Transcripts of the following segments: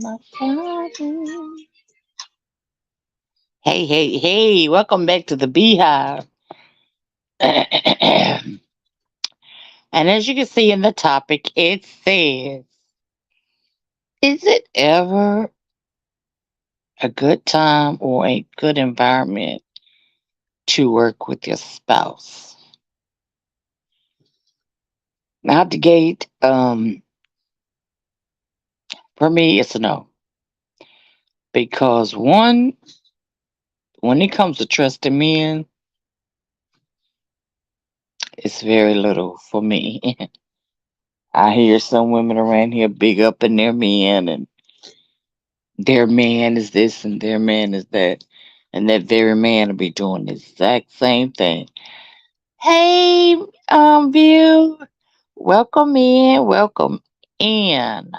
my problem. Hey, hey, hey, welcome back to the Beehive. And as you can see in the topic, it says, is it ever a good time or a good environment to work with your spouse? Now, out the gate, for me, it's a no. Because one, when it comes to trusting men, it's very little for me. I hear some women around here big up in their men and their man is this and their man is that. And that very man will be doing the exact same thing. Hey, view, welcome in, welcome in.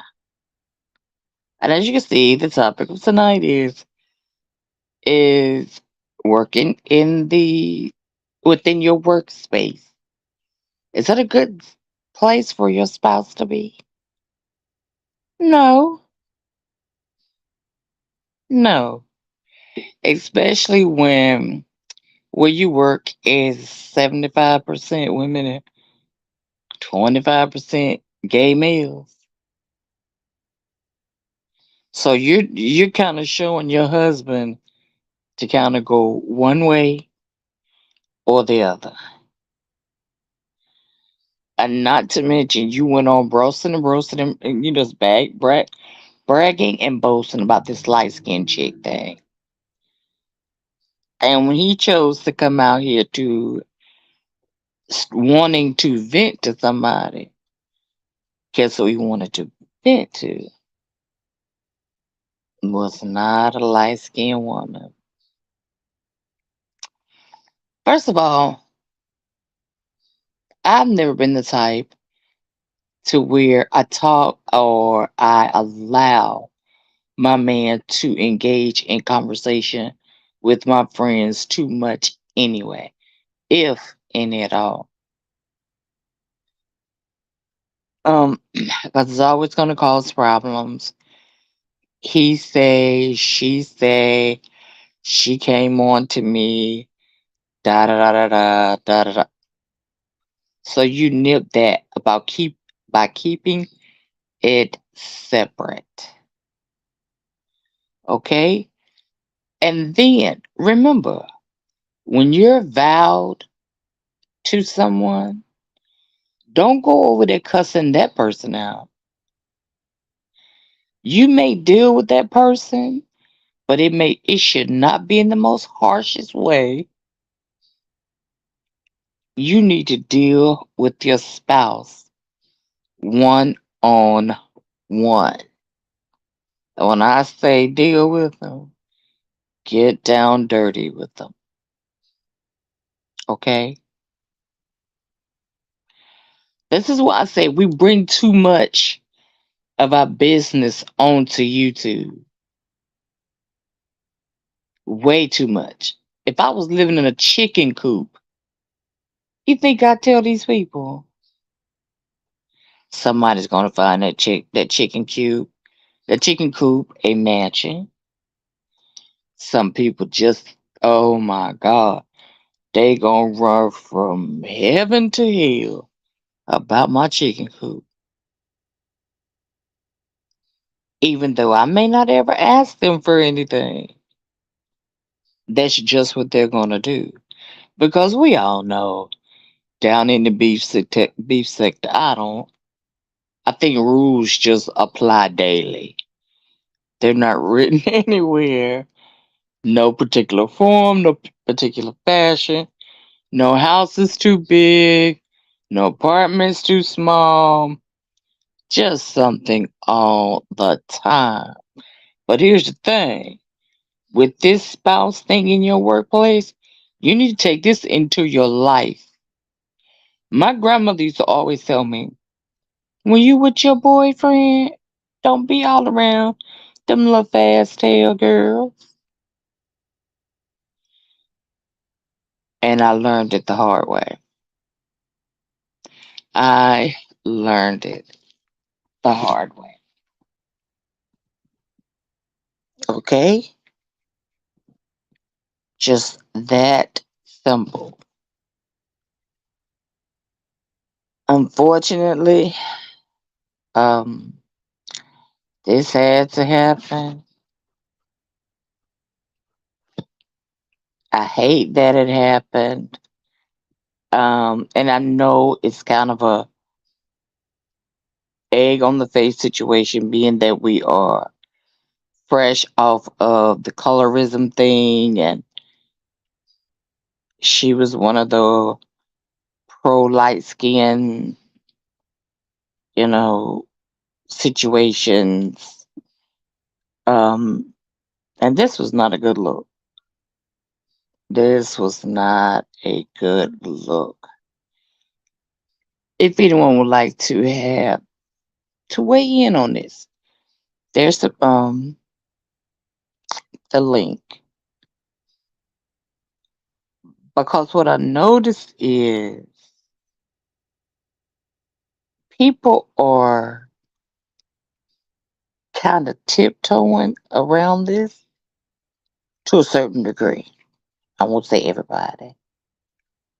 And as you can see, the topic of tonight is working in the within your workspace. Is that a good place for your spouse to be? No, no. Especially when where you work is 75% women and 25% gay males. So you're kind of showing your husband to kind of go one way or the other. And not to mention, you went on roasting and you just bragging and boasting about this light skinned chick thing. And when he chose to come out here to wanting to vent to somebody, guess who he wanted to vent to? Was not a light skinned woman. First of all, I've never been the type to where I talk or I allow my man to engage in conversation with my friends too much anyway, if any at all. Because it's always going to cause problems. He say, she came on to me, da da da da da da da. Da. So you nip that about by keeping it separate. Okay? And then remember, when you're vowed to someone, don't go over there cussing that person out. You may deal with that person, but it should not be in the most harshest way. You need to deal with your spouse one on one. And when I say deal with them, get down dirty with them. Okay? This is why I say we bring too much of our business onto YouTube. Way too much. If I was living in a chicken coop, you think I'd tell these people? Somebody's gonna find that chicken coop a mansion. Some people just, oh my God, they gonna run from heaven to hell about my chicken coop. Even though I may not ever ask them for anything. That's just what they're gonna do. Because we all know down in the beef sector, I think rules just apply daily. They're not written anywhere. No particular form, no particular fashion. No house is too big. No apartment's too small. Just something all the time. But here's the thing. With this spouse thing in your workplace, you need to take this into your life. My grandmother used to always tell me, when you with your boyfriend, don't be all around them little fast tail girls. And I learned it the hard way. I learned it the hard way. Okay? Just that simple. Unfortunately, um, this had to happen. I hate that it happened. And I know it's kind of a egg on the face situation, being that we are fresh off of the colorism thing, and she was one of the pro light skin, you know, situations. Um, and this was not a good look. This was not a good look. If anyone would like to have to weigh in on this, there's the link. Because what I noticed is people are kind of tiptoeing around this to a certain degree. I won't say everybody.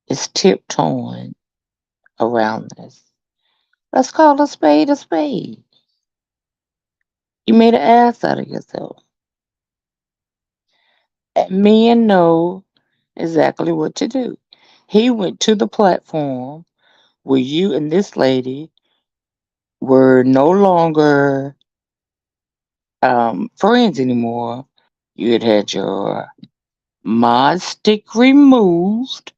Is tiptoeing around this. Let's call a spade a spade. You made an ass out of yourself. And men know exactly what to do. He went to the platform where you and this lady were no longer friends anymore. You had your mod stick removed.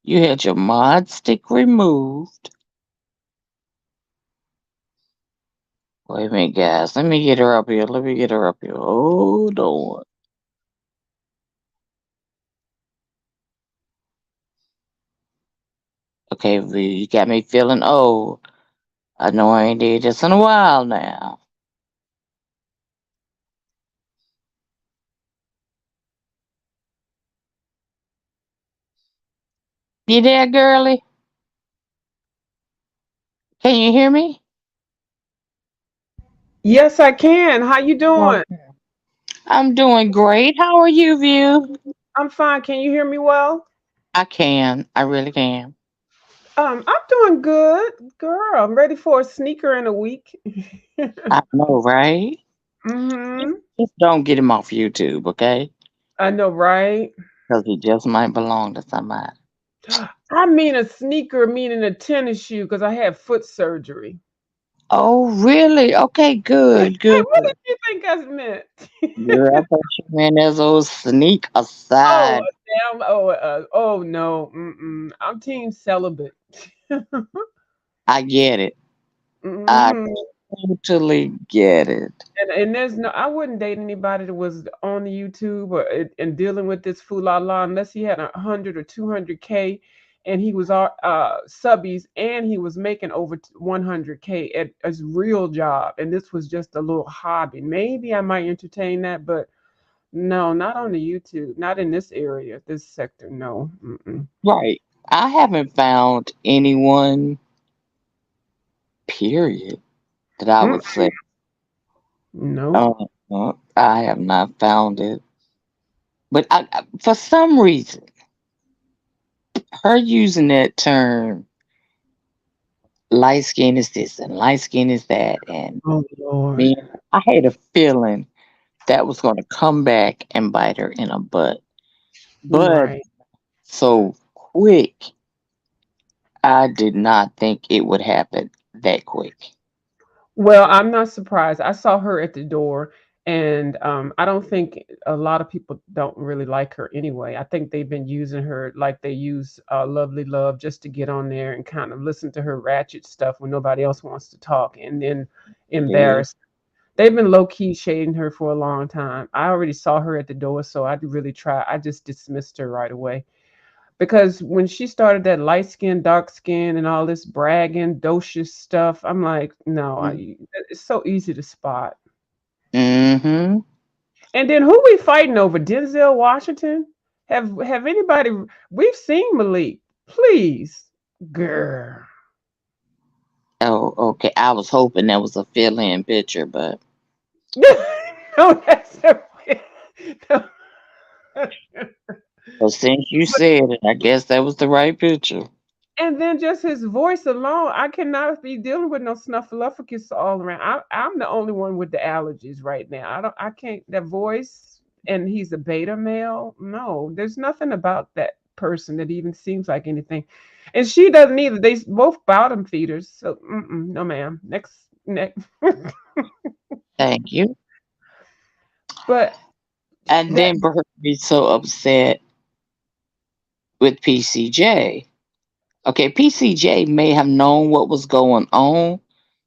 You had your mod stick removed. Wait a minute, guys. Let me get her up here. Let me get her up here. Hold on. Okay, V, you got me feeling old. I know I ain't did this in a while now. You there, girlie? Can you hear me? Yes, I can. How you doing? Okay. I'm doing great. How are you, View? I'm fine. Can you hear me well? I can. I really can. I'm doing good, girl. I'm ready for a sneaker in a week. I know, right? Mhm. Just don't get him off YouTube, okay? I know, right? Because he just might belong to somebody. I mean a sneaker, meaning a tennis shoe, because I had foot surgery. Oh, really? Okay, good, good. What did you think I meant? Girl, I thought you meant as old sneak Oh, aside. damn. Oh no. Mm-mm. I'm team celibate. I get it. I Hmm. totally get it. And there's no, I wouldn't date anybody that was on the YouTube or and dealing with this fool la la unless he had 100 or 200K, and he was subbies, and he was making over 100K at his real job, and this was just a little hobby. Maybe I might entertain that, but no, not on the YouTube, not in this area, this sector. No. Mm-mm. Right. I haven't found anyone, period, that I Mm, would say, no. I have not found it. But for some reason, her using that term, light skin is this and light skin is that, and Oh Lord. man, I had a feeling that was going to come back and bite her in a butt. But Right. so quick, I did not think it would happen that quick. Well, I'm not surprised. I saw her at the door, and I don't think a lot of people don't really like her anyway. I think they've been using her like they use Lovely Love just to get on there and kind of listen to her ratchet stuff when nobody else wants to talk, and then Yeah. embarrass. They've been low key shading her for a long time. I already saw her at the door, so I did really try. I just dismissed her right away because when she started that light skin, dark skin, and all this bragging, docious stuff, I'm like, no, it's so easy to spot. Mm-hmm. And then who we fighting over? Denzel Washington? Have anybody? We've seen Malik. Please, girl. Oh, okay. I was hoping that was a fill-in picture, but No, that's a no. well, since you said it, I guess that was the right picture. And then just his voice alone, I cannot be dealing with no snuffleupagus all around. I'm the only one with the allergies right now. I can't that voice, and he's a beta male. No, there's nothing about that person that even seems like anything. And she doesn't either. They both bottom feeders. So no ma'am. Next. Thank you. But And that then for her to be so upset with PCJ. Okay, PCJ may have known what was going on.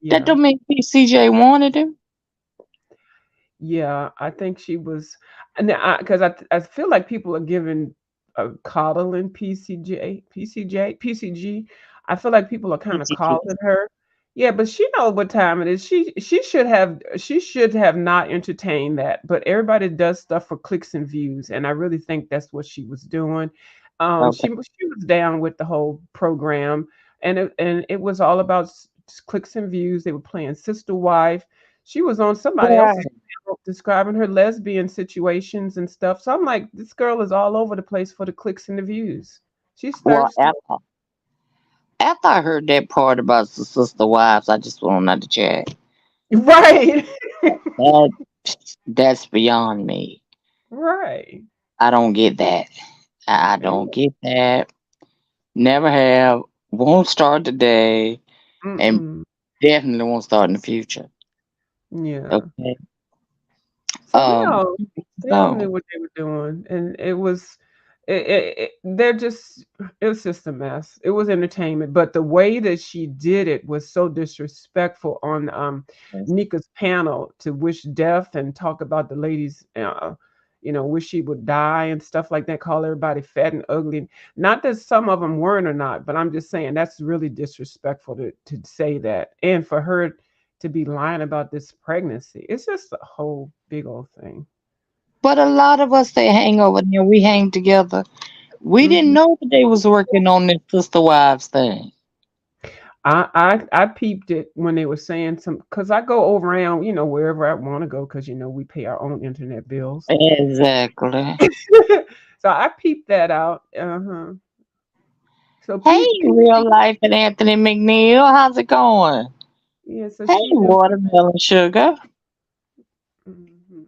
That yeah. don't mean PCJ wanted him. Yeah, I think she was, and I feel like people are giving coddling PCG. I feel like people are kind of PCG. calling her. Yeah, but she knows what time it is. She should have not entertained that. But everybody does stuff for clicks and views, and I really think that's what she was doing. Okay. She was down with the whole program, and it was all about clicks and views. They were playing Sister Wife. She was on somebody else's Right. describing her lesbian situations and stuff. So I'm like, this girl is all over the place for the clicks and the views. She's Well, thirsty. after I heard that part about the sister wives, I just went on out the chat. Right. That that's beyond me. Right. I don't get that. I don't get that. Never have. Won't start today, and Mm-mm. definitely won't start in the future. Yeah. Okay. So no, they all So knew what they were doing, and they're just it was just a mess. It was entertainment, but the way that she did it was so disrespectful on Nika's panel to wish death and talk about the ladies, wish she would die and stuff like that. Call everybody fat and ugly. Not that some of them weren't or not, but I'm just saying that's really disrespectful to say that, and for her to be lying about this pregnancy. It's just a whole big old thing. but a lot of us that hang over there, we hang together. We didn't hmm know that they was working on this sister wives thing. I peeped it when they were saying some because I go over around wherever I want to go because we pay our own internet bills. Exactly. So I peeped that out. Uh-huh. So Hey, Pete, real life and Anthony McNeil, how's it going? yeah. So Hey, she knew. watermelon sugar. Mhm.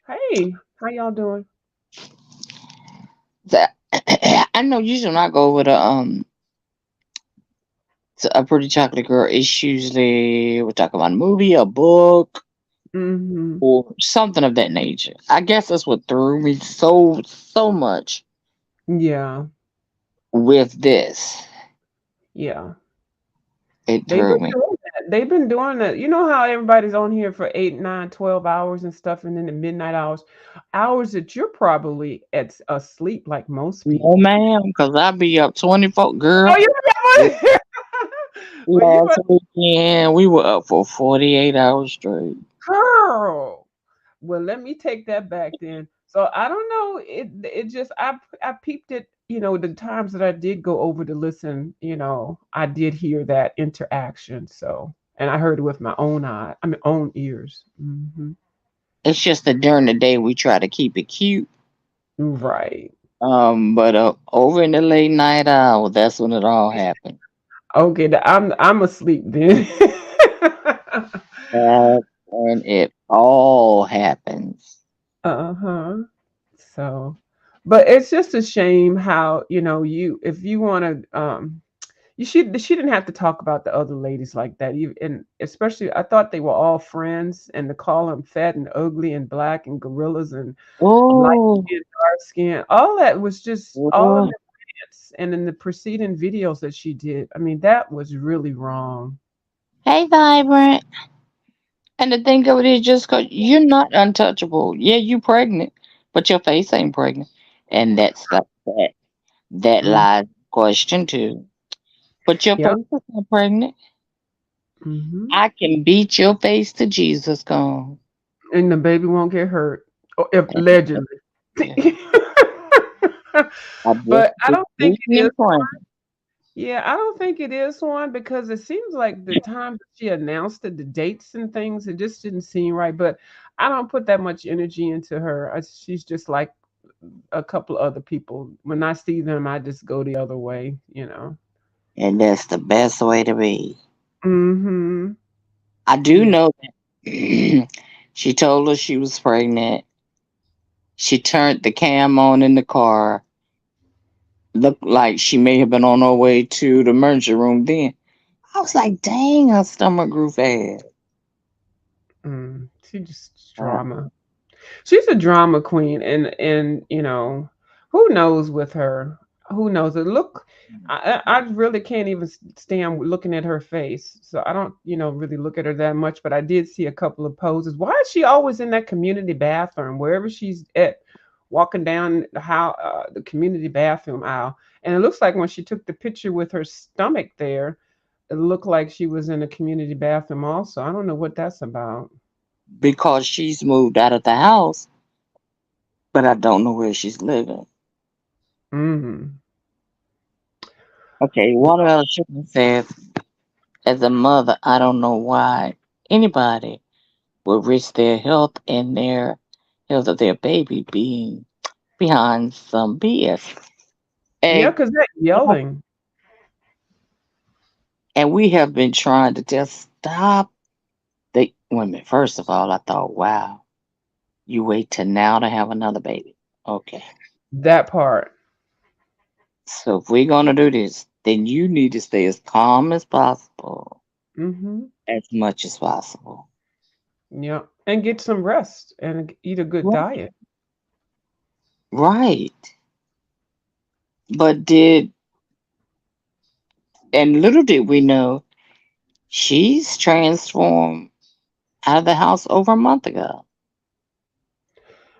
Hey, how y'all doing? That- I know usually when I go with a pretty chocolate girl, it's usually we're talking about a movie, a book, hmm or something of that nature. I guess that's what threw me so much Yeah, with this. yeah. It They've been threw me. doing that. They've been doing that. You know how everybody's on here for 8, 9, 12 hours and stuff, and then the midnight hours, hours that you're probably asleep like most No, people. ma'am, because I be up 24. Oh, Girl, you remember? Well, you last weekend we were up for 48 hours straight. girl. Well, let me take that back then. So I don't know. It just I peeped it. The times that I did go over to listen, I did hear that interaction. So and I heard it with my own own ears. It's just that during the day we try to keep it cute. Right. But over in the late night hour, that's when it all happened. Okay, I'm asleep then. That's when it all happens. Uh-huh. So, but it's just a shame how, you if you want to she didn't have to talk about the other ladies like that. And especially I thought they were all friends and to call them fat and ugly and black and gorillas and light Oh, skin, dark skin, all that was just all in oh. the rants and in the preceding videos that she did. I mean, that was really wrong. Hey, Vibrant. And the thing of it is, just because you're not untouchable. Yeah, you pregnant, but your face ain't pregnant. And that Mm, lies question too. But your yeah. face is not pregnant. hmm I can beat your face to Jesus gone. And the baby won't get hurt, or if allegedly. Yeah. I just But I be don't think it sleeping is. and praying. Yeah, I don't think it is one because it seems like the time that she announced it, the dates and things, it just didn't seem right. But I don't put that much energy into her. She's just like a couple other people. When I see them, I just go the other way, you know. And that's the best way to be. Mm-hmm. I do Yeah. know that she told us she was pregnant. She turned the cam on in the car. Looked like she may have been on her way to the emergency room then. I was like, dang, her stomach grew fast. She just Uh, drama. She's a drama queen, and who knows with her? Who knows? It look, I really can't even stand looking at her face. So I don't really look at her that much. But I did see a couple of poses. Why is she always in that community bathroom wherever she's at? Walking down the community bathroom aisle, and it looks like when she took the picture with her stomach there, it looked like she was in a community bathroom also. I don't know what that's about. because she's moved out of the house, but I don't know where she's living. Hmm. Okay, what else should I say? As a mother, I don't know why anybody would risk their health and their health of their baby being behind some BS. Yeah, And, because that yelling. and we have been trying to just stop the women. First of all, I thought, wow, you wait till now to have another baby. Okay. That part. So if we're gonna do this, then you need to stay as calm as possible, Mhm. as much as possible. Yeah, and get some rest and eat a good Right. diet. Right. But little did we know, she's transformed out of the house over a month ago.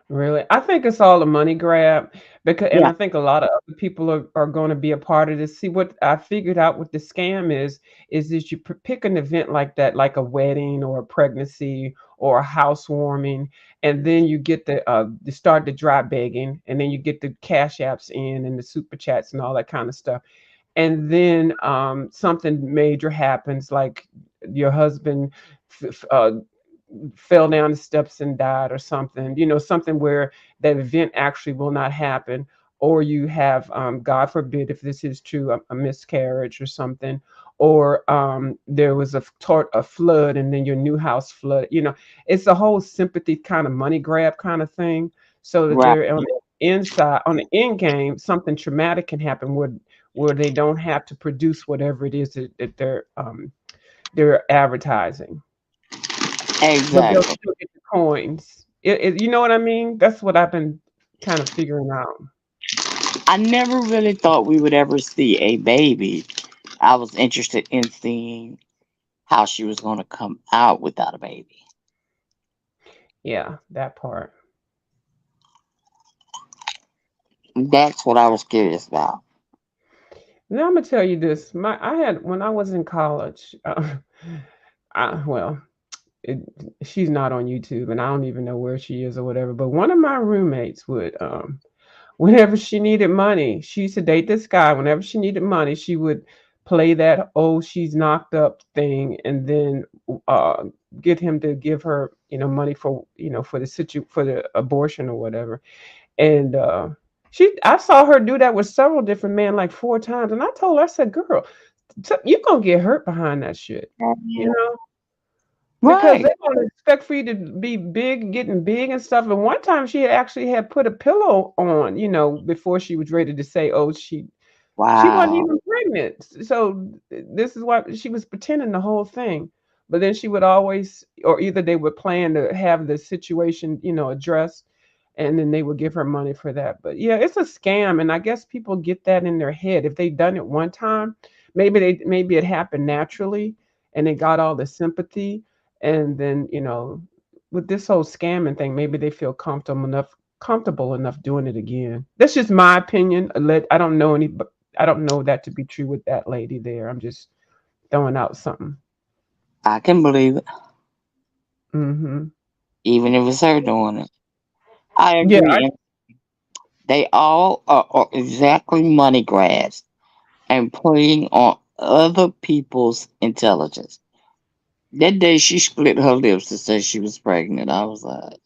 Really, I think it's all a money grab because, and Yeah. I think a lot of other people are going to be a part of this. See, what I figured out with the scam is that you pick an event like that, like a wedding or a pregnancy or a housewarming, and then you get the start the dry begging, and then you get the cash apps in and the super chats and all that kind of stuff. And then something major happens, like your husband f- f- uh, fell down the steps and died or something, something where that event actually will not happen, or you have, god forbid if this is true, a miscarriage or something, or there was a flood and then your new house flood. It's a whole sympathy kind of money grab kind of thing, so that Right. they're on the inside, on the end game, something traumatic can happen where they don't have to produce whatever it is that they're advertising, but they'll Exactly. still get the coins. You know what I mean? That's what I've been kind of figuring out. I never really thought we would ever see a baby. I was interested in seeing how she was going to come out without a baby. Yeah, that part. That's what I was curious about. Now I'm gonna tell you this. I had when I was in college. Well, it, she's not on YouTube, and I don't even know where she is or whatever. But one of my roommates would, whenever she needed money, she used to date this guy. Whenever she needed money, she would play that "oh she's knocked up" thing, and then uh, get him to give her, money for for the abortion or whatever. And I saw her do that with several different men like 4 times, and I told her, I said, "Girl, you gonna get hurt behind that shit," you know. Because Right. they don't expect for you to be big, getting big and stuff. And one time she actually had put a pillow on, before she was ready to say, "Oh, she wasn't Wow. even pregnant." So this is why she was pretending the whole thing. But then she would always, or either they would plan to have the situation, addressed, and then they would give her money for that. But yeah, it's a scam, and I guess people get that in their head. If they done it one time, maybe it happened naturally, and they got all the sympathy, and then with this whole scamming thing, maybe they feel comfortable enough doing it again. That's just my opinion. I don't know I don't know that to be true with that lady there. I'm just throwing out something. I can believe it, Hmm. even if it's her doing it. I Yeah, agree. And they all are exactly money grabs. and playing on other people's intelligence. That day she split her lips to say she was pregnant. I was like,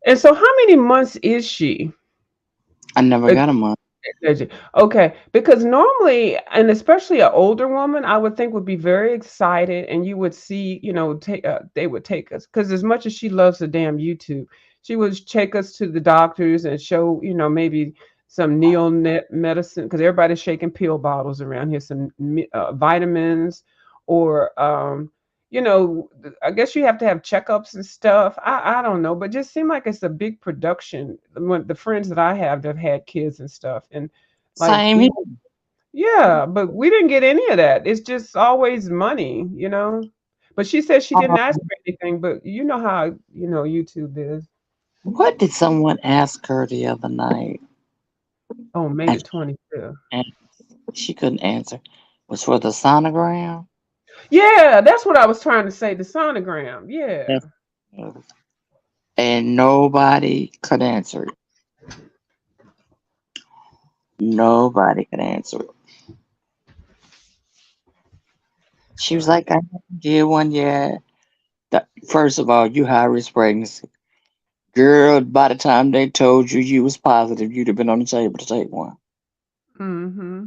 And so, how many months is she? I never got a month. Okay, because normally, and especially an older woman, I would think would be very excited, and you would see, take they would take us because as much as she loves the damn YouTube, she would take us to the doctors and show, maybe some neonate medicine because everybody's shaking pill bottles around here, some vitamins, or I guess you have to have checkups and stuff. I don't know, but just seem like it's a big production. When the friends that I have that have had kids and stuff, and like Same here. we, yeah, but we didn't get any of that. It's just always money. But she said she didn't ask for anything, but you know how YouTube is. What did someone ask her the other night? Oh, May And the 25th. she couldn't answer. Was for the sonogram. Yeah, that's what I was trying to say. The sonogram. Yeah. That's- And nobody could answer it. Nobody could answer it. She was Right. like, I never did one yet. First of all, you high risk pregnancy. Girl, by the time they told you you was positive, you'd have been on the table to take one. Mm-hmm.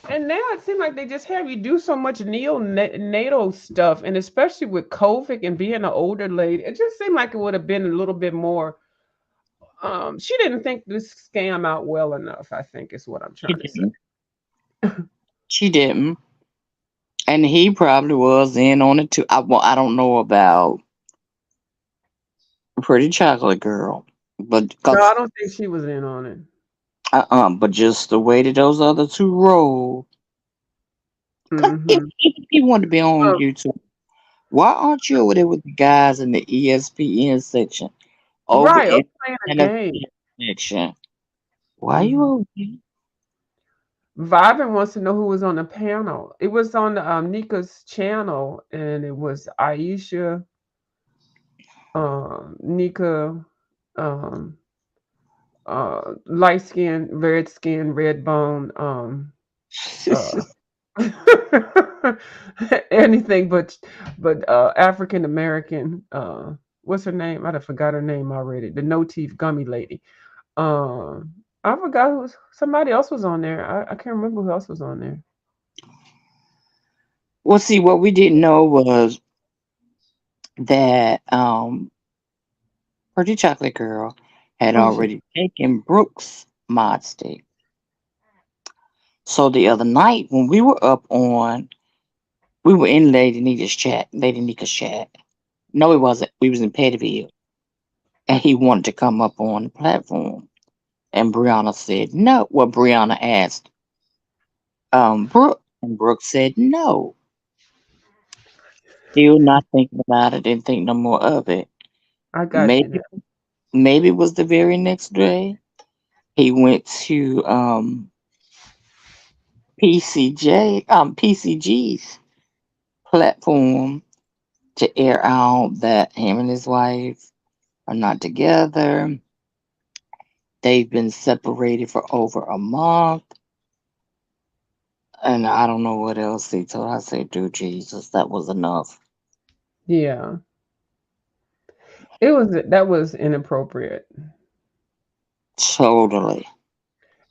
And now it seems like they just have you do so much neonatal stuff, and especially with COVID and being an older lady, it just seemed like it would have been a little bit more. She didn't think this scam out well enough, I think is what I'm She trying to say. didn't. She didn't. And he probably was in on it too. I don't know about Pretty Chocolate Girl, but No, I cause don't think she was in on it. but just the way that those other two roll. Cause Hmm. if you want to be on Um, YouTube, why aren't you over there with the guys in the ESPN section? Over right, or in playing a the game. NFL section. Why you Hmm. over here? Vivin wants to know who was on the panel. It was on Nika's channel, and it was Aisha, Nika, um, light skin, red skin, red bone, uh, anything but African American. What's her name? I done forgot her name already. The no teeth gummy lady. I forgot somebody else was on there. I can't remember who else was on there. Well, see, what we didn't know was that Pretty Chocolate Girl had Who was she? already taken Brooks' mod stick. So the other night when we were in Lady Nika's chat. No, it wasn't. We was in Pettyville, and he wanted to come up on the platform, and Brianna said no. Well, Brianna asked Brooke, and Brooke said no. Still not thinking about it. Didn't think no more of it. I got you now. Maybe maybe it was the very next day. He went to PCG's platform to air out that him and his wife are not together. They've been separated for over a month. And I don't know what else he told. I said, dude, Jesus, that was enough. Yeah, that was inappropriate. Totally.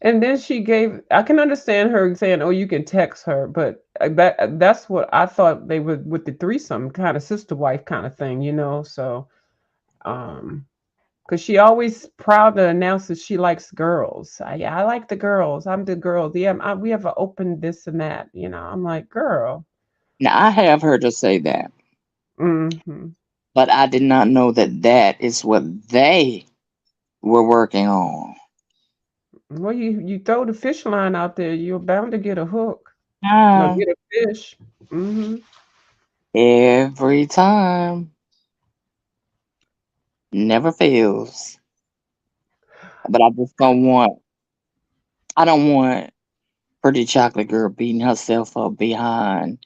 And then she gave. I can understand her saying, "Oh, you can text her," but that's what I thought they would with the threesome kind of sister wife kind of thing. So, um, because she always proud to announce that she likes girls. I like the girls. I'm the girls. Yeah, we have an open this and that. I'm like, girl. Now, I have heard her say that, Hmm. but I did not know that that is what they were working on. Well, you throw the fish line out there, you're bound to get a hook. No, Ah, get a fish. Hmm. every time. Never fails. But I don't want Pretty Chocolate Girl beating herself up behind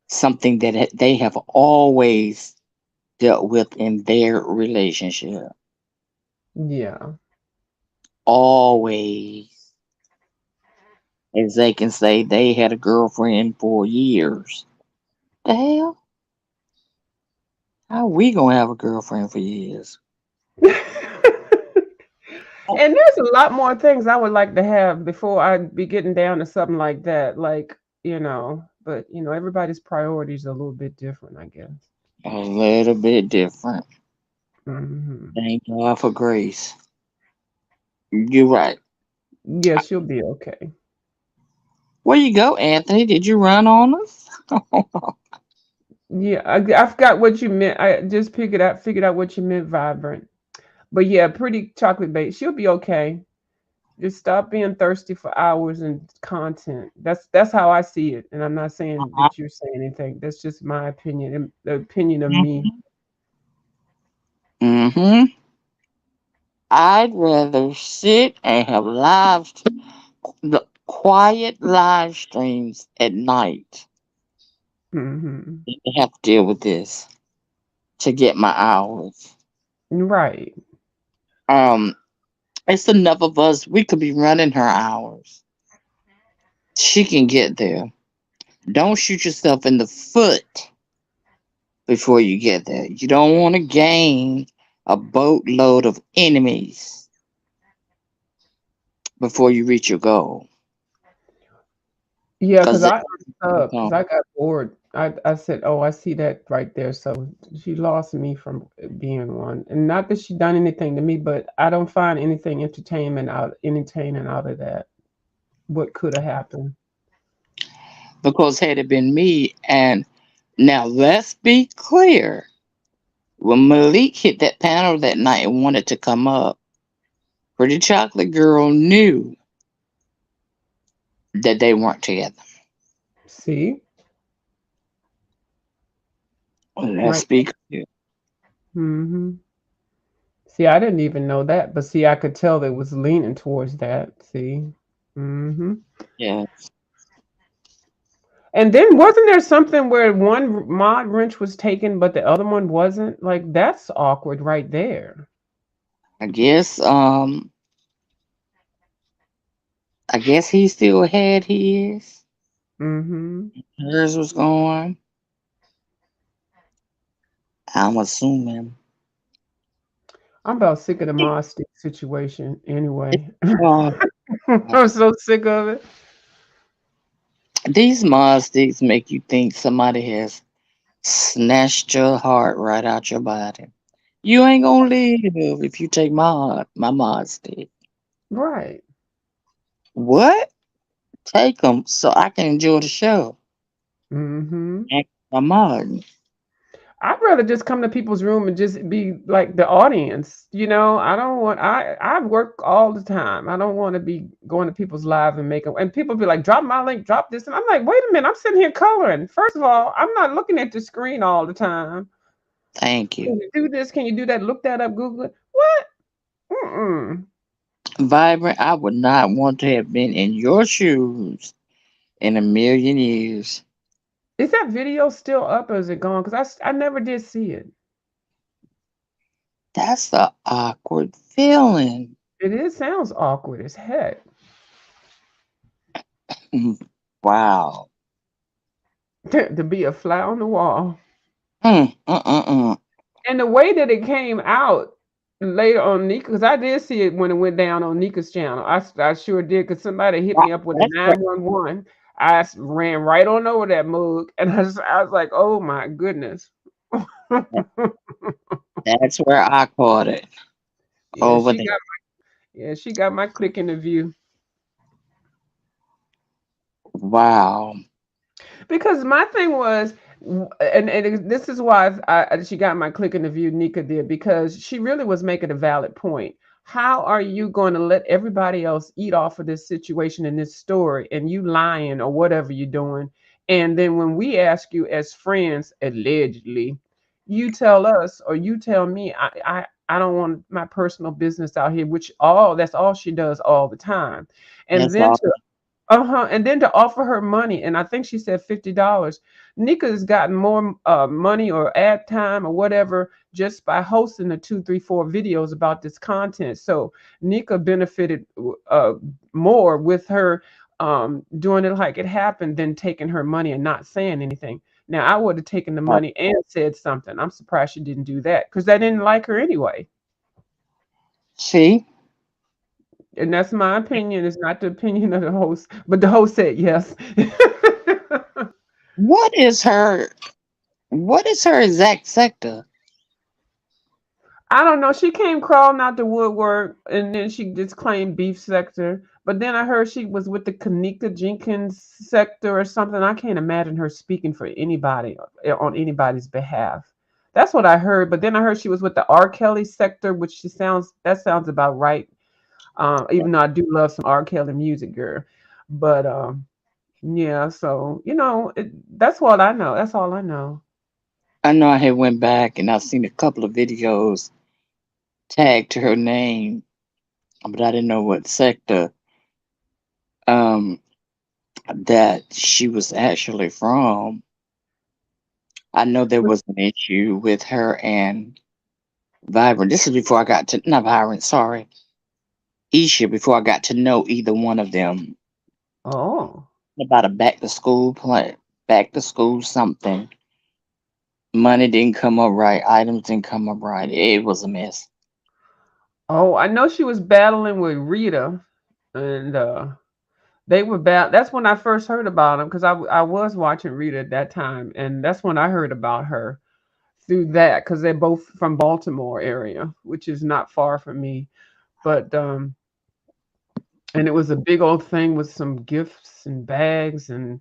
something that they have always dealt with in their relationship. Yeah. Always. as they can say they had a girlfriend for years. The hell? How we gonna have a girlfriend for years? Oh, And there's a lot more things I would like to have before I'd be getting down to something like that. Like, but everybody's priorities are a little bit different, I guess. a little bit different. Hmm. Thank God for grace. You're right. Yeah, she'll be okay. Where you go, Anthony? Did you run on us? Yeah, I forgot what you meant. I just figured out what you meant, vibrant. But yeah, pretty chocolate bait. She'll be okay. Just stop being thirsty for hours and content. That's how I see it. And I'm not saying that you're saying anything. That's just my opinion, and the opinion of me. Mm-hmm. I'd rather sit and have the quiet live streams at night Hmm. than to have to deal with this to get my hours. Right. Um, it's enough of us. We could be running her hours. She can get there. Don't shoot yourself in the foot before you get there. You don't want to gain a boatload of enemies before you reach your goal. Yeah, Because because I got bored. I said, "Oh, I see that right there." So she lost me from being one, and not that she done anything to me, but I don't find anything entertaining out of that. What could have happened? because had it been me, and now let's be clear, when Malik hit that panel that night and wanted to come up, Pretty Chocolate Girl knew that they weren't together. See, Let's right. be clear. Hmm. See, I didn't even know that, but see, I could tell that it was leaning towards that. See. Hmm. Yeah, And then wasn't there something where one mod wrench was taken, but the other one wasn't? Like that's awkward right there. I guess I guess he still had his. Hmm. Hers was gone. I'm assuming. I'm about sick of the mod stick situation anyway. Oh, I'm so sick of it. these mod sticks make you think somebody has snatched your heart right out your body. You ain't gonna live if you take my mod stick. Right. What? Take them so I can enjoy the show. Hmm. And my mod. I'd rather just come to people's room and just be like the audience. I don't want I work all the time. I don't want to be going to people's live and making and people be like, drop my link, drop this. And I'm like, wait a minute, I'm sitting here coloring. First of all, I'm not looking at the screen all the time. Thank you. Can you do this? Can you do that? Look that up, Google it. What? Mm-mm. Vibrant, I would not want to have been in your shoes in a million years. Is that video still up or is it gone? Because I never did see it. That's the awkward feeling. Sounds awkward as heck. Wow. To be a fly on the wall. Mm, mm, mm, mm. And the way that it came out later on Nika, because I did see it when it went down on Nika's channel. I sure did, because somebody hit Wow, me up with a That's where 911. Ran right on over that mug, and I was like, oh my goodness. that's where I caught it Yeah, over she there. got she got my click in the view. Wow. Because my thing was, this is why she got my click in the view, Nika did, because she really was making a valid point. How are you going to let everybody else eat off of this situation in this story and you lying or whatever you're doing? And then when we ask you as friends, allegedly, you tell us or you tell me, I don't want my personal business out here, which that's all she does all the time. And That's then all. to and then to offer her money, and I think she said $50. Nika has gotten more money or ad time or whatever just by hosting the 2, 3, 4 videos about this content. So Nika benefited uh, more with her doing it like it happened, then taking her money and not saying anything. Now I would have taken the money and said something. I'm surprised she didn't do that because I didn't like her anyway. See, And that's my opinion. It's not the opinion of the host, but the host said yes. what is her what is her exact sector? I don't know. She came crawling out the woodwork, and then she just claimed beef sector. But then I heard she was with the Kanika Jenkins sector or something. I can't imagine her speaking for anybody on anybody's behalf. That's what I heard. But then I heard she was with the R. Kelly sector, which she sounds that sounds about right. Even though I do love some R. Kelly music, girl. But yeah. So that's what I know. That's all I know. I know I had went back and I've seen a couple of videos tagged to her name, but I didn't know what sector um that she was actually from. I know there was an issue with her and Vibrant. This is before I got to not Vibrant, sorry. Isha before I got to know either one of them. Oh. About a back to school plan, back to school something. Money didn't come up right, items didn't come up right. It was a mess. Oh, I know she was battling with Rita, and they were bad. That's when I first heard about them because I was watching Rita at that time, and that's when I heard about her through that because they're both from Baltimore area, which is not far from me. But and it was a big old thing with some gifts and bags and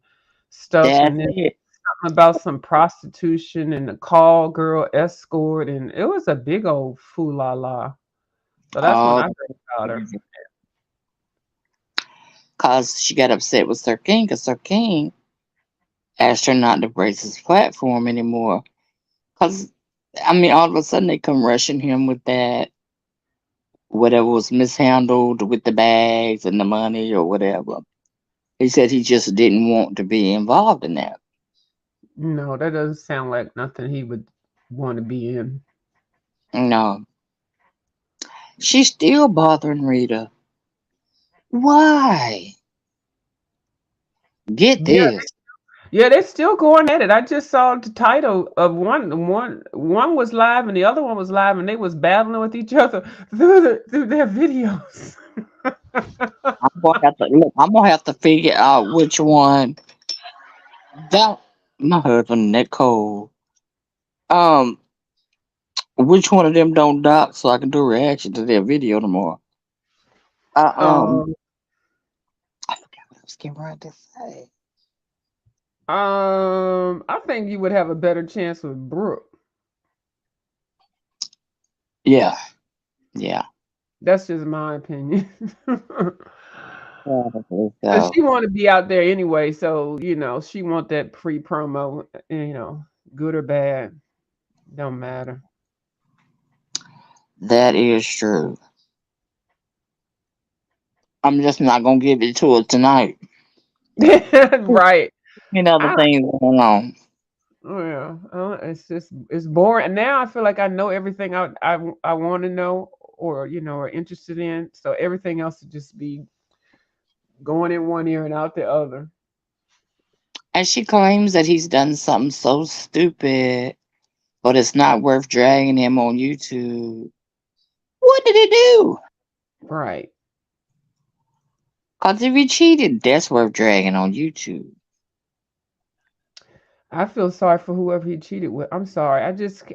stuff, That's and then it. something about some prostitution and a call girl escort, and it was a big old foo la la. So that's when All I heard about her. because she got upset with Sir King because Sir King asked her not to brace his platform anymore. Because, I mean, all of a sudden they come rushing him with that, whatever was mishandled with the bags and the money or whatever. He said he just didn't want to be involved in that. No, that doesn't sound like nothing he would want to be in. No. She's still bothering Rita. Why? Get Yeah, this. yeah, they're still going at it. I just saw the title of one was live and the other one was live, and they was battling with each other through their videos. I'm gonna have to figure out which one that my husband Nicole. Um, which one of them don't dock so I can do a reaction to their video tomorrow. Uh, um, Um, I forgot what I was getting ready to say. I think you would have a better chance with Brooke. Yeah, yeah. That's just my opinion. Probably Cause so. she want to be out there anyway, so she want that pre promo. Good or bad, don't matter. That is true. I'm just not gonna give it to her tonight. Right. Other I things going on. Yeah, it's boring. And now I feel like I know everything I want to know or or interested in. So everything else would just be going in one ear and out the other. And she claims that he's done something so stupid, but it's not worth dragging him on YouTube. What did he do? Right. Cause if he cheated, that's worth dragging on YouTube. I feel sorry for whoever he cheated with. I'm sorry. I just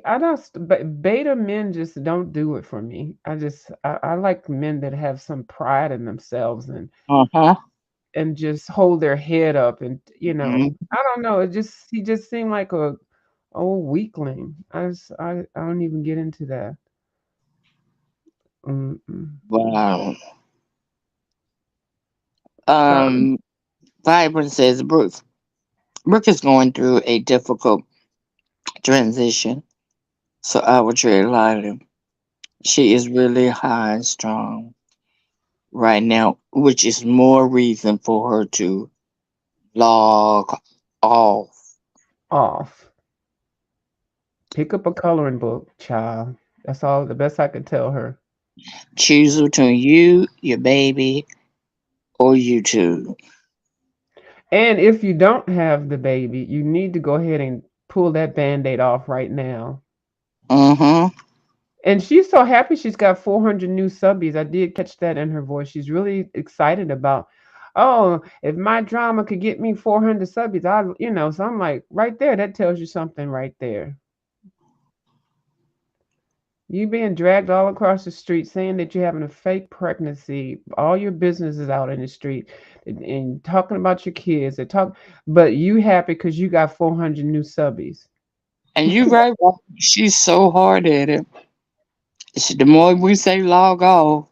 beta men just don't do it for me. I like men that have some pride in themselves Uh-huh. and just hold their head up and Mhm. I don't know. He just seemed like a old weakling. I don't even get into that. Mm-mm. Wow. So Um, Vibrant says Brooke is going through a difficult transition, so I would tread lightly. She is really high and strong right now, which is more reason for her to log off. off. Pick up a coloring book, child. That's all the best I could tell her. Choose between you, your baby, or YouTube. And if you don't have the baby, you need to go ahead and pull that band-aid off right now. Mm-hmm. And she's so happy she's got 400 new subbies. I did catch that in her voice. She's really excited about, oh, if my drama could get me 400 subbies, so I'm like, right there, that tells you something right there. You being dragged all across the street saying that you're having a fake pregnancy, all your business is out in the street, and talking about your kids. But you happy because you got 400 new subbies. And you right, Bob. She's so hard at it. The more we say log off,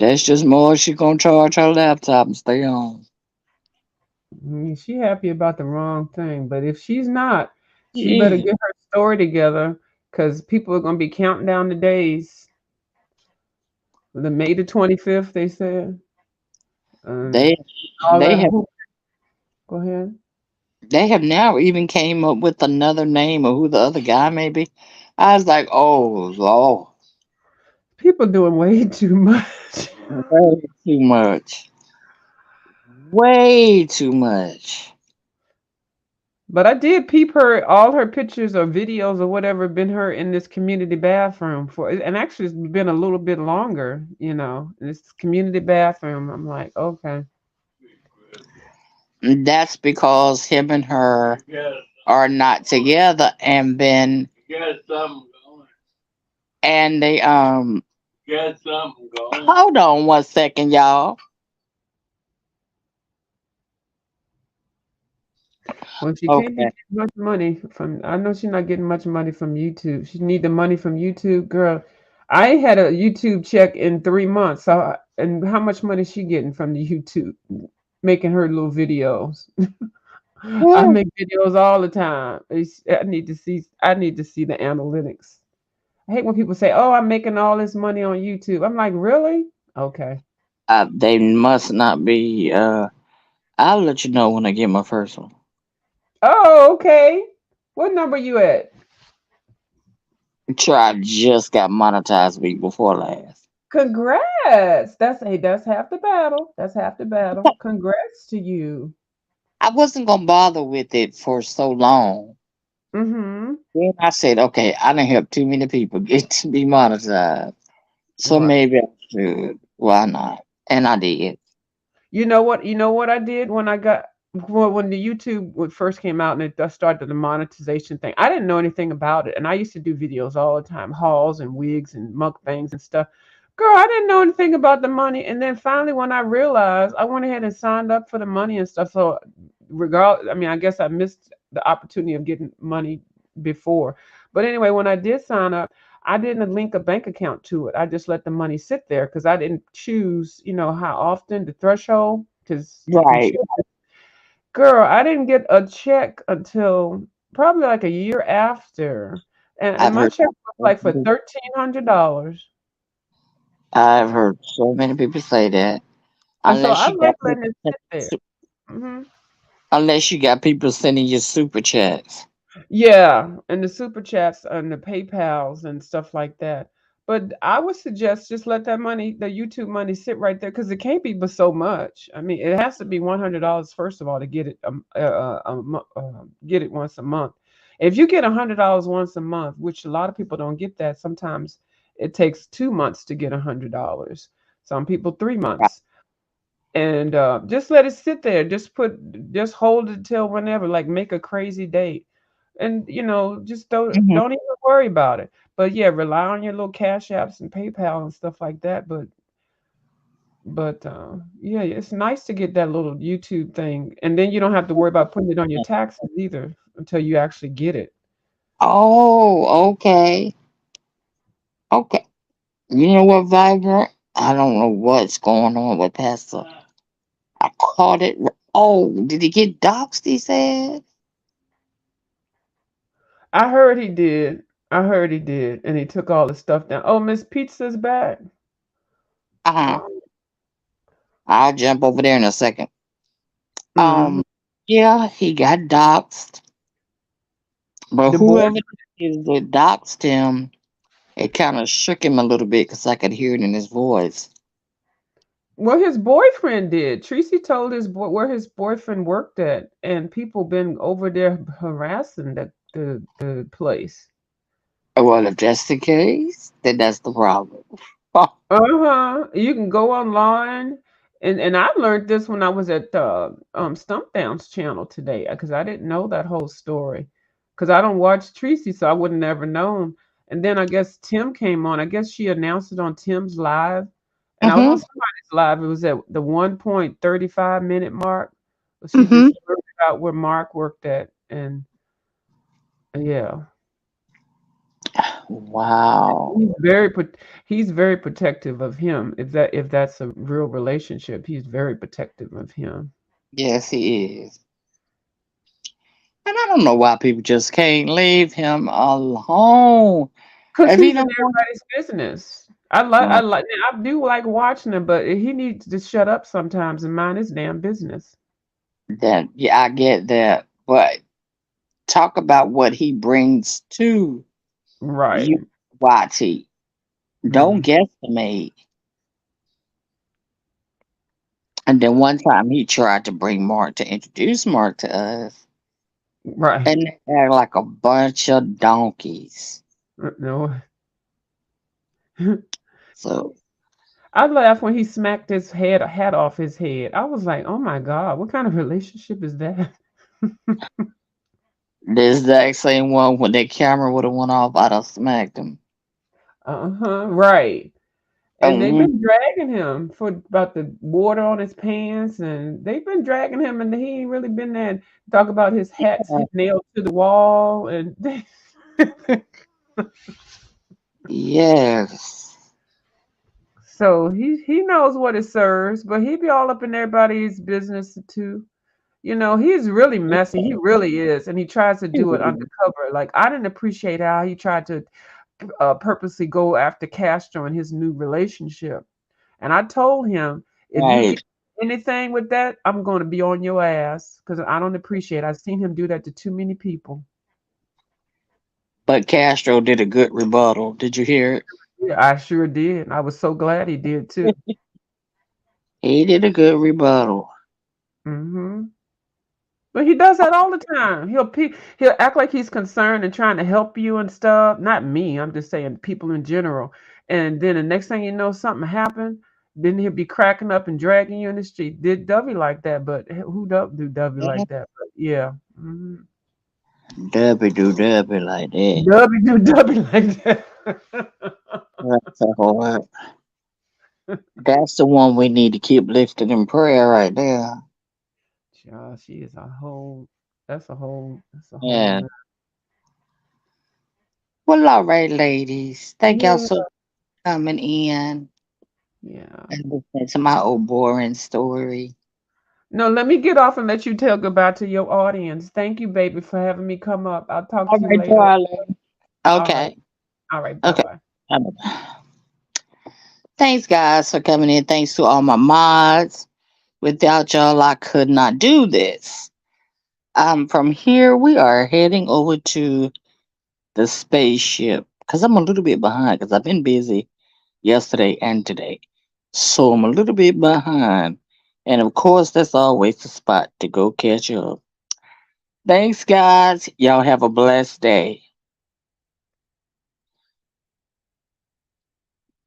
that's just more she gonna charge her laptop and stay on. I mean, she happy about the wrong thing, but if she's not, she better Yeah. get her story together because people are gonna be counting down the days. The May the 25th, they said. Um, They all they that have hoop. Go ahead. they have now even came up with another name of who the other guy may be. I was like, oh Lord, People doing way too much. way too much. Way too much. But I did peep all her pictures or videos or whatever been her in this community bathroom and actually it's been a little bit longer, in this community bathroom. I'm like, okay. That's because him and her are not together and been and they hold on one second, y'all. Well, she can't be Okay. getting much money from. I know she's not getting much money from YouTube. She need the money from YouTube, girl. I ain't had a YouTube check in 3 months. And how much money she getting from the YouTube making her little videos? I Well, make videos all the time. I need to see. I need to see the analytics. I hate when people say, "Oh, I'm making all this money on YouTube." I'm like, really? Okay. they must not be. I'll let you know when I get my first one. Oh, okay. What number you at? Try just got monetized week before last. Congrats. That's half the battle. That's half the battle. Congrats to you. I wasn't gonna bother with it for so long. Mm-hmm. Then I said, okay, I done helped too many people get to be monetized. So Right. maybe I should. Why not? And I did. You know what? You know what I did when the YouTube first came out and it started the monetization thing. I didn't know anything about it, and I used to do videos all the time, hauls and wigs and mukbangs and stuff. Girl, I didn't know anything about the money, and then finally, when I realized, I went ahead and signed up for the money and stuff. So, I mean, I guess I missed the opportunity of getting money before, but anyway, when I did sign up. I didn't link a bank account to it. I just let the money sit there because I didn't choose, how often the threshold because you can Right. choose. Girl, I didn't get a check until probably like a year after, and I've my heard check was like for $1,300. I've heard so many people say that. And so Unless I you got like letting it sit there. Hmm. unless you got people sending you super chats. Yeah, and the super chats and the PayPals and stuff like that. But I would suggest just let that money, the YouTube money, sit right there because it can't be but so much. I mean, it has to be $100 first of all to get it get it once a month. If you get $100 once a month, which a lot of people don't get that, sometimes it takes 2 months to get $100. Some people 3 months, and just let it sit there. Just hold it till whenever. Like make a crazy date and just don't Mhm. don't even worry about it. But yeah, rely on your little cash apps and PayPal and stuff like that. But yeah, it's nice to get that little YouTube thing, and then you don't have to worry about putting it on your taxes either until you actually get it. Oh, okay. Okay. You know what, Vibrant? I don't know what's going on with Pastor. I caught it. Oh, did he get doxxed? He said. I heard he did. I heard he did, and he took all the stuff down. Oh, Miss Pizza's back. Uh-huh. Oh, I'll jump over there in a second. mm-hmm. Yeah, he got doxxed, but The boy. whoever it is that doxed him, it kind of shook him a little bit because I could hear it in his voice. Well, his boyfriend did. Tracy told where his boyfriend worked at, and people been over there harassing the place. Well, if that's the case, then that's the problem. Uh-huh. You can go online, and I learned this when I was at Stump Down's channel today because I didn't know that whole story because I don't watch Tracy, so I would have never known. And then I guess Tim came on. I guess she announced it on Tim's live, and I was on Mm-hmm. somebody's live. It was at the 1.35 minute mark. She Mm-hmm. just blurted out where Mark worked at, and yeah. Wow. He's very protective of him. If that's a real relationship, he's very protective of him. Yes, he is. And I don't know why people just can't leave him alone. Cause If he he's in don't want everybody's business. I do like watching him, but he needs to shut up sometimes and mind his damn business. that, yeah, I get that. But talk about what he brings to Right. you, YT. Don't Mm. guesstimate. And then one time he tried to bring Mark to introduce Mark to us, Right. and they're like a bunch of donkeys. No. So I laughed when he smacked his hat off his head. I was like, oh my God, what kind of relationship is that? the exact same one when that camera would have went off, I'd have smacked him. Uh-huh. Right. And they've Um, been dragging him for about the water on his pants, and they've been dragging him, and he ain't really been there. Talk about his hats nailed to the wall, and yes. so he knows what it serves, but he be all up in everybody's business too. He's really messy. He really is, and he tries to do it undercover. Like I didn't appreciate how he tried to purposely go after Castro in his new relationship. And I told him, if you Right. get anything with that, I'm going to be on your ass because I don't appreciate. I've seen him do that to too many people. But Castro did a good rebuttal. Did you hear it? Yeah, I sure did. I was so glad he did too. He did a good rebuttal. Hmm. But he does that all the time. He'll act like he's concerned and trying to help you and stuff. Not me. I'm just saying people in general. And then the next thing you know, something happened. Then he'll be cracking up and dragging you in the street. Did Dovey like that? But who do Dovey like that? But yeah. Hmm. Dubby do dubby like that. Dubby do Dubby like that. That's a whole, that's the one we need to keep lifted in prayer right there. Child, she is a whole. That's a whole Yeah. nother. Well, all right, ladies. Thank y'all Yeah, so much for coming in yeah. and listening to my old boring story. No, let me get off and let you tell goodbye to your audience. Thank you, baby, for having me come up. I'll talk All to you right, later. darling. All right. Okay. All right. Bye Okay. bye. Thanks, guys, for coming in. Thanks to all my mods. Without y'all, I could not do this. From here, we are heading over to the spaceship because I'm a little bit behind because I've been busy yesterday and today. So I'm a little bit behind. And of course, that's always the spot to go catch up. Thanks, guys. Y'all have a blessed day.